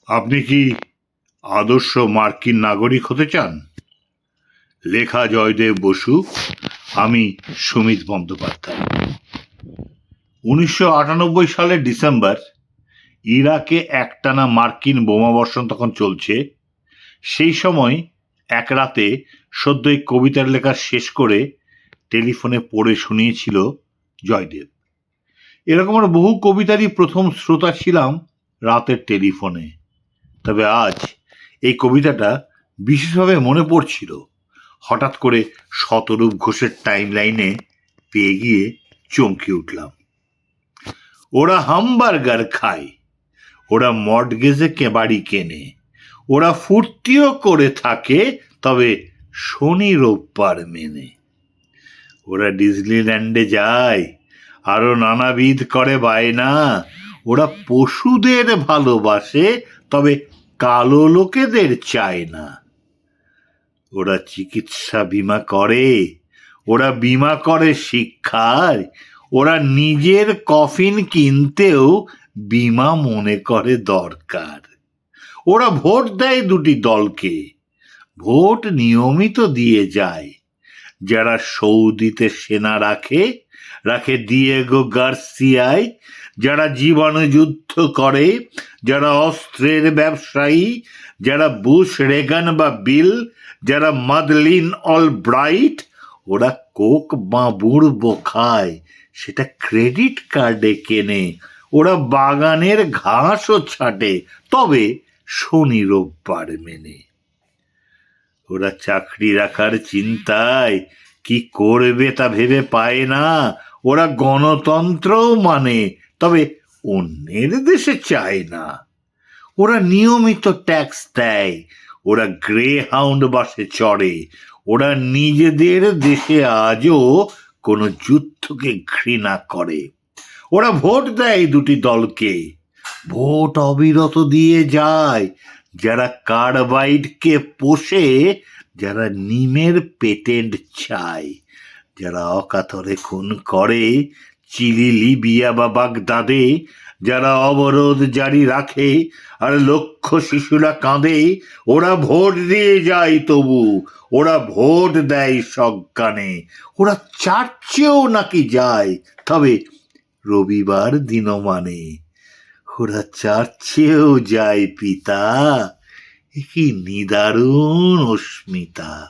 আপনি কি আদর্শ মার্কিন নাগরিক হতে চান? লেখা জয়দেব বসু, আমি সুমিত বন্দ্যোপাধ্যায়। 1998 সালের ডিসেম্বর, ইরাকে একটানা মার্কিন বোমাবর্ষণ তখন চলছে। সেই সময় এক রাতে সদ্য এই কবিতার লেখা শেষ করে টেলিফোনে পড়ে শুনিয়েছিল জয়দেব। এরকম আর বহু কবিতারই প্রথম শ্রোতা ছিলাম রাতের টেলিফোনে। তবে আজ এই কবিতাটা বিশেষভাবে মনে পড়ছিল। হঠাৎ করে শতরূপ ঘোষের টাইম লাইনে পেয়ে গিয়ে চমকে উঠলাম। ওরা হামবার্গার খায়, ওরা মর্টগেজে বাড়ি কেনে, ওরা ফুর্তিও করে থাকে, তবে শনি রোববার মেনে। ওরা ডিজনিল্যান্ডে যায়, আরো নানাবিধ করে বায়না। ওরা পশুদের ভালোবাসে, তবে কালো লোকেদের চায় না। ওরা চিকিৎসা বিমা করে, ওরা বিমা করে শিক্ষায়, ওরা নিজের কফিন কিনতেও বিমা মনে করে দরকার। ওরা ভোট দেয় দুটি দলকে, ভোট নিয়মিত দিয়ে যায়। যারা সৌদিতে সেনা রাখে, রাখে দিয়েগো গার্সিয়ায়। যারা জীবাণু যুদ্ধ করে, যারা অস্ত্রের ব্যবসায়ী, যারা বুশ রেগান বা বিল, যারা মাদলিন অলব্রাইট, ওরা কোক বা বুড়বো খায়, সেটা ক্রেডিট কার্ডে কেনে। ওরা বাগানের ঘাসও ছাটে, তবে শনি রোববার মেনে। ওরা চাকরি রাখার চিন্তায় কি করবে তা ভেবে পায় না। ওরা গণতন্ত্রও মানে, তবে অন্যের দেশে চায় না। ওরা নিয়মিত ট্যাক্স দেয়, ওরা গ্রে হাউন্ড বাসে চড়ে। ওরা নিজেদের দেশে আজও কোনো যুদ্ধকে ঘৃণা করে। ওরা ভোট দেয় দুটি দলকে, ভোট অবিরত দিয়ে যায়। যারা কার্বাইডকে পোষে, যারা নিমের পেটেন্ট চায়, যারা অকাতরে খুন করে চিলি, লিবিয়া বা বাগদাদে, যারা অবরোধ জারি রাখে আর লক্ষ শিশুরা কাঁদে, ওরা ভোট দিয়ে যায় তবু, ওরা ভোট দেয় সজ্ঞানে। ওরা চার্চেও নাকি যায়, তবে রবিবার দিনও মানে। ওরা চার্চেও যায় পিতা, এ কি নিদারুণ অস্মিতা।